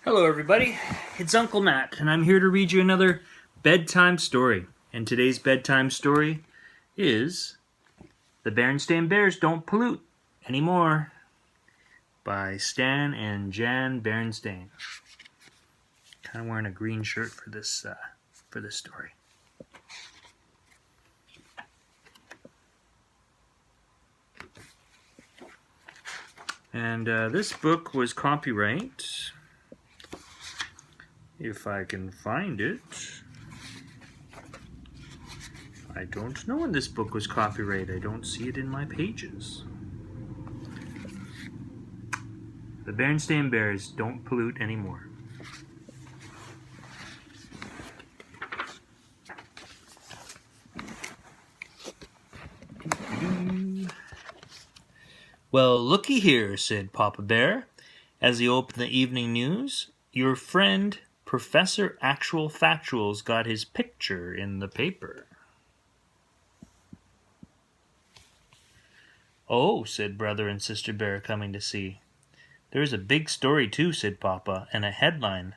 Hello, everybody. It's Uncle Matt, and I'm here to read you another bedtime story. And today's bedtime story is The Berenstain Bears Don't Pollute Anymore by Stan and Jan Berenstain. Kind of wearing a green shirt for this story. And this book was copyright, if I can find it. I don't know when this book was copyrighted. I don't see it in my pages. The Berenstain Bears Don't Pollute Anymore. Well, looky here, said Papa Bear, as he opened the evening news. Your friend, Professor Actual Factual's got his picture in the paper. Oh, said Brother and Sister Bear, coming to see. There's a big story, too, said Papa, and a headline.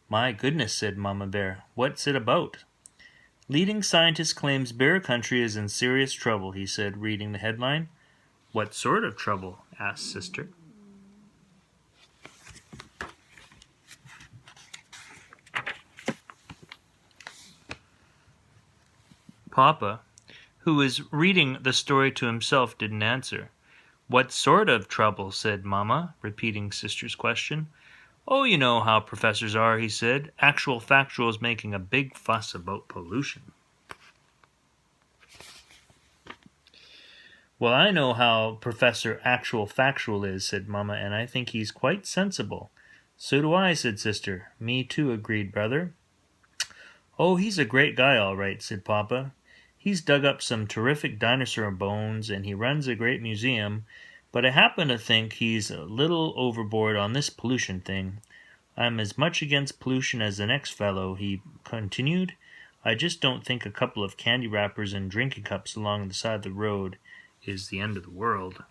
My goodness, said Mama Bear. What's it about? Leading scientist claims Bear Country is in serious trouble, he said, reading the headline. What sort of trouble? Asked Sister. Papa, who was reading the story to himself, didn't answer. What sort of trouble? Said Mama, repeating Sister's question. Oh, you know how professors are, he said. Actual Factual is making a big fuss about pollution. Well, I know how Professor Actual Factual is, said Mama, and I think he's quite sensible. So do I, said Sister. Me too, agreed Brother. Oh, he's a great guy, all right, said Papa. He's dug up some terrific dinosaur bones, and he runs a great museum, but I happen to think he's a little overboard on this pollution thing. I'm as much against pollution as the next fellow, he continued. I just don't think a couple of candy wrappers and drinking cups along the side of the road is the end of the world.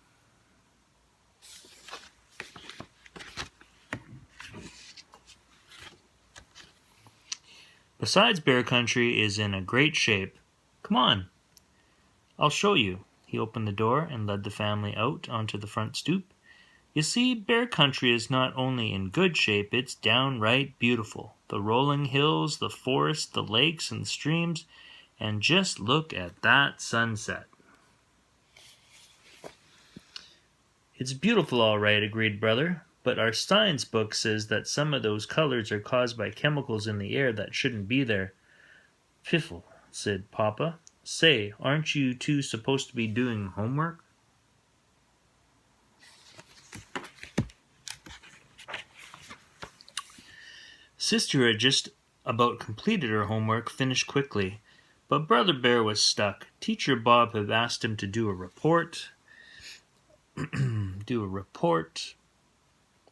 Besides, Bear Country is in a great shape. Come on, I'll show you. He opened the door and led the family out onto the front stoop. You see, Bear Country is not only in good shape, it's downright beautiful. The rolling hills, the forest, the lakes and the streams, and just look at that sunset. It's beautiful, all right, agreed Brother, but our science book says that some of those colors are caused by chemicals in the air that shouldn't be there. Fiffle, said Papa. Say, aren't you two supposed to be doing homework? Sister had just about completed her homework, finished quickly, but Brother Bear was stuck. Teacher Bob had asked him to do a report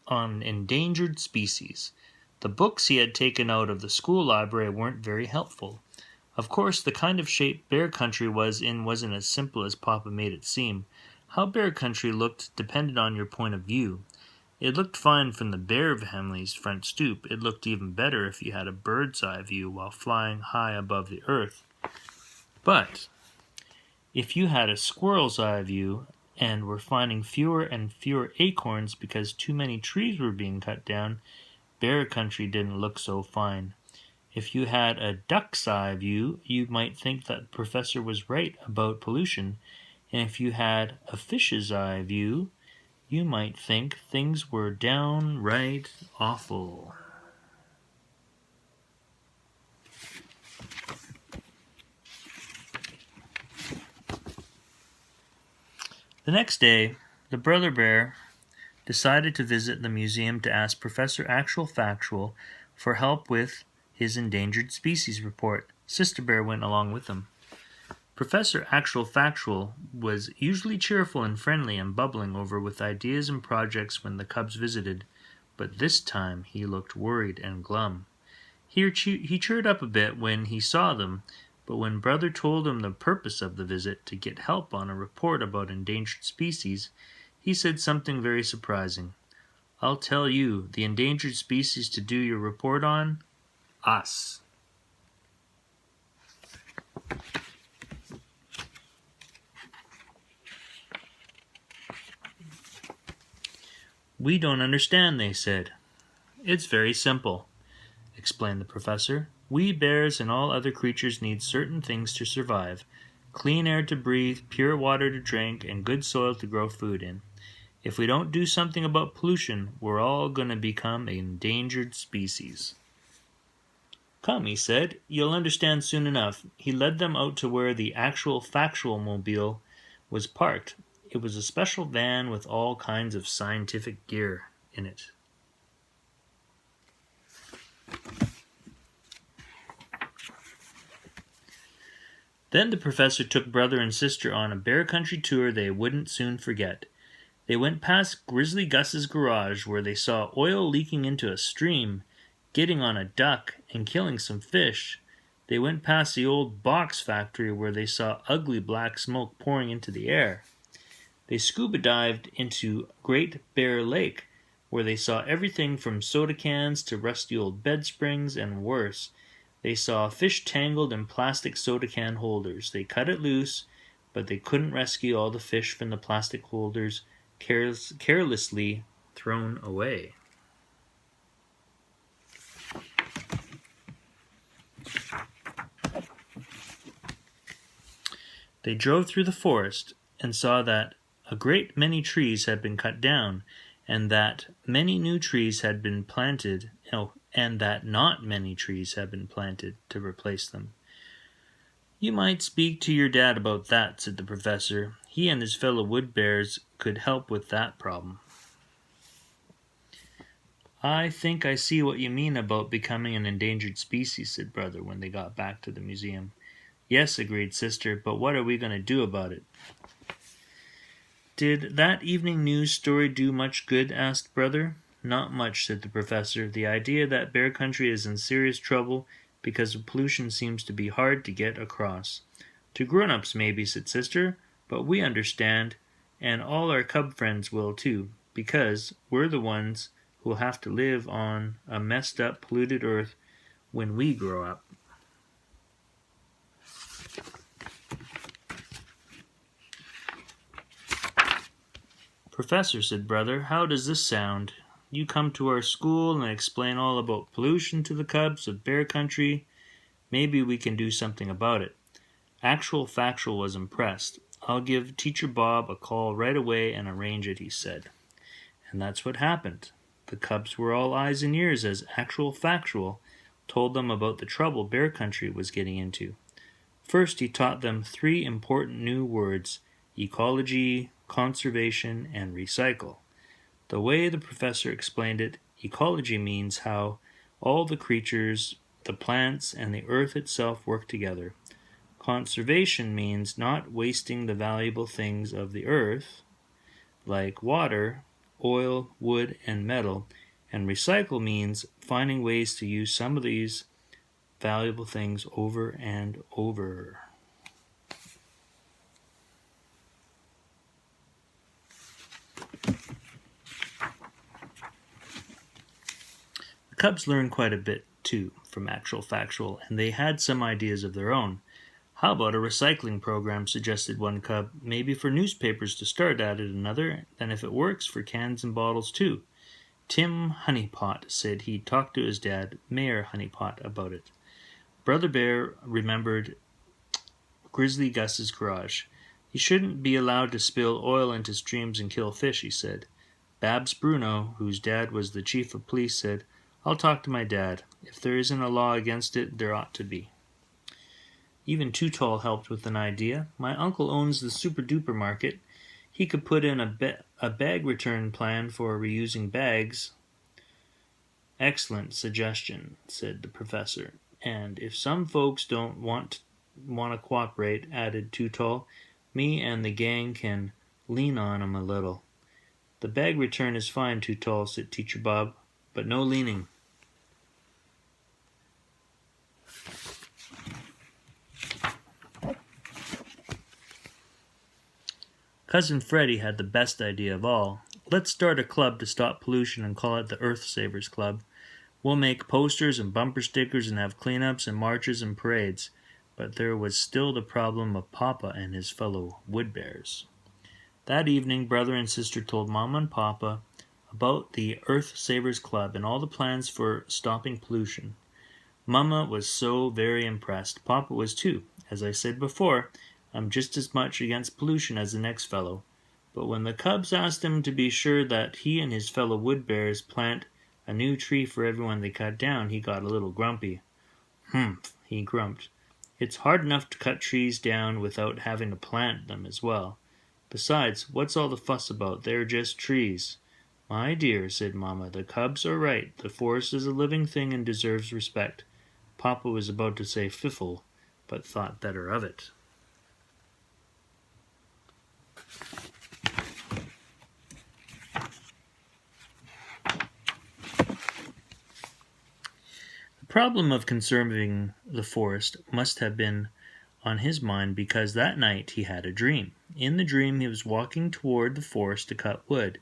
on endangered species. The books he had taken out of the school library weren't very helpful. Of course, the kind of shape Bear Country was in wasn't as simple as Papa made it seem. How Bear Country looked depended on your point of view. It looked fine from the bear family's front stoop. It looked even better if you had a bird's eye view while flying high above the earth. But if you had a squirrel's eye view and were finding fewer and fewer acorns because too many trees were being cut down, Bear Country didn't look so fine. If you had a duck's eye view, you might think that the professor was right about pollution, and if you had a fish's eye view, you might think things were downright awful. The next day, the Brother Bear decided to visit the museum to ask Professor Actual Factual for help with his endangered species report. Sister Bear went along with him. Professor Actual Factual was usually cheerful and friendly and bubbling over with ideas and projects when the cubs visited, but this time he looked worried and glum. He cheered up a bit when he saw them, but when Brother told him the purpose of the visit, to get help on a report about endangered species, he said something very surprising. I'll tell you, the endangered species to do your report on? Us. We don't understand, they said. It's very simple, explained the professor. We bears and all other creatures need certain things to survive. Clean air to breathe, pure water to drink, and good soil to grow food in. If we don't do something about pollution, we're all going to become an endangered species. Come, he said, you'll understand soon enough. He led them out to where the actual factual mobile was parked. It was a special van with all kinds of scientific gear in it. Then the professor took brother and sister on a bear country tour they wouldn't soon forget. They went past Grizzly Gus's garage where they saw oil leaking into a stream, getting on a duck, and killing some fish. They went past the old box factory where they saw ugly black smoke pouring into the air. They scuba dived into Great Bear Lake where they saw everything from soda cans to rusty old bed springs and worse. They saw a fish tangled in plastic soda can holders. They cut it loose, but they couldn't rescue all the fish from the plastic holders carelessly thrown away. They drove through the forest and saw that a great many trees had been cut down, and that many new trees had been planted, and that not many trees had been planted to replace them. You might speak to your dad about that, said the professor. He and his fellow wood bears could help with that problem. I think I see what you mean about becoming an endangered species, said brother when they got back to the museum. Yes, agreed sister, but what are we going to do about it? Did that evening news story do much good? Asked brother. Not much, said the professor. The idea that bear country is in serious trouble because of pollution seems to be hard to get across. To grown-ups maybe, said sister, but we understand, and all our cub friends will too, because we're the ones who'll have to live on a messed up, polluted earth when we grow up. Professor, said brother, how does this sound? You come to our school and explain all about pollution to the cubs of bear country. Maybe we can do something about it. Actual Factual was impressed. I'll give Teacher Bob a call right away and arrange it, he said. And that's what happened. The cubs were all eyes and ears as Actual Factual told them about the trouble bear country was getting into. First, he taught them 3 important new words: ecology, conservation, and recycle. The way the professor explained it, ecology means how all the creatures, the plants, and the earth itself work together. Conservation means not wasting the valuable things of the earth, like water, oil, wood, and metal, and recycle means finding ways to use some of these valuable things over and over. The cubs learned quite a bit, too, from Actual Factual, and they had some ideas of their own. How about a recycling program, suggested one cub, maybe for newspapers to start, added another, and if it works, for cans and bottles, too. Tim Honeypot said he'd talk to his dad, Mayor Honeypot, about it. Brother Bear remembered Grizzly Gus's garage. He shouldn't be allowed to spill oil into streams and kill fish, he said. Babs Bruno, whose dad was the chief of police, said, I'll talk to my dad. If there isn't a law against it, there ought to be. Even Too Tall helped with an idea. My uncle owns the Super Duper Market. He could put in a bag return plan for reusing bags. Excellent suggestion, said the professor. And if some folks don't want to cooperate, added Too Tall, me and the gang can lean on 'em a little. The bag return is fine, Too Tall, said Teacher Bob, but no leaning. Cousin Freddie had the best idea of all. Let's start a club to stop pollution and call it the Earth Savers Club. We'll make posters and bumper stickers and have cleanups and marches and parades. But there was still the problem of Papa and his fellow wood bears. That evening, brother and sister told Mama and Papa about the Earth Savers Club and all the plans for stopping pollution. Mama was so very impressed. Papa was too. As I said before, I'm just as much against pollution as the next fellow. But when the cubs asked him to be sure that he and his fellow wood bears plant a new tree for everyone they cut down, he got a little grumpy. Humph, he grumped. It's hard enough to cut trees down without having to plant them as well. Besides, what's all the fuss about? They're just trees. My dear, said Mama, the cubs are right. The forest is a living thing and deserves respect. Papa was about to say fiffle, but thought better of it. The problem of conserving the forest must have been on his mind because that night he had a dream. In the dream he was walking toward the forest to cut wood,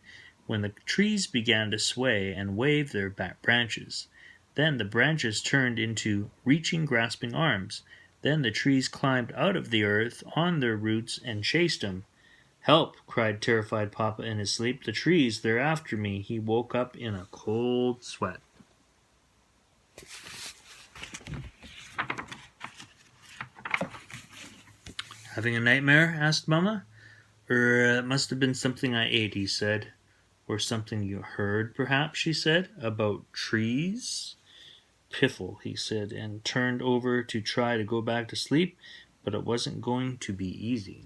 when the trees began to sway and wave their back branches. Then the branches turned into reaching, grasping arms. Then the trees climbed out of the earth on their roots and chased him. Help! Cried terrified Papa in his sleep. The trees, they're after me. He woke up in a cold sweat. Having a nightmare? Asked Mama. It must have been something I ate, he said. Or something you heard, perhaps, she said, about trees? Piffle, he said, and turned over to try to go back to sleep, but it wasn't going to be easy.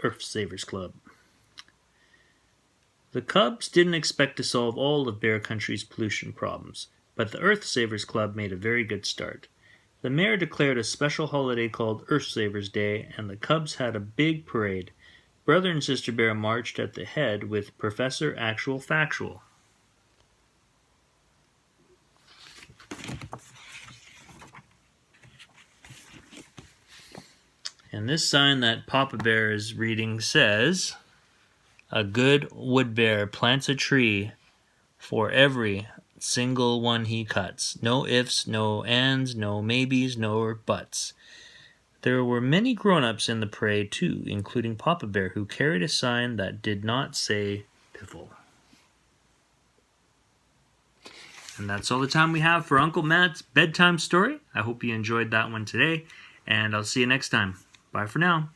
Earth Savers Club. The Cubs didn't expect to solve all of Bear Country's pollution problems, but the Earth Savers Club made a very good start. The mayor declared a special holiday called Earth Savers Day, and the Cubs had a big parade. Brother and Sister Bear marched at the head with Professor Actual Factual. And this sign that Papa Bear is reading says, a good wood bear plants a tree for every single one he cuts. No ifs, no ands, no maybes, no buts. There were many grown-ups in the parade, too, including Papa Bear, who carried a sign that did not say piffle. And that's all the time we have for Uncle Matt's bedtime story. I hope you enjoyed that one today, and I'll see you next time. Bye for now.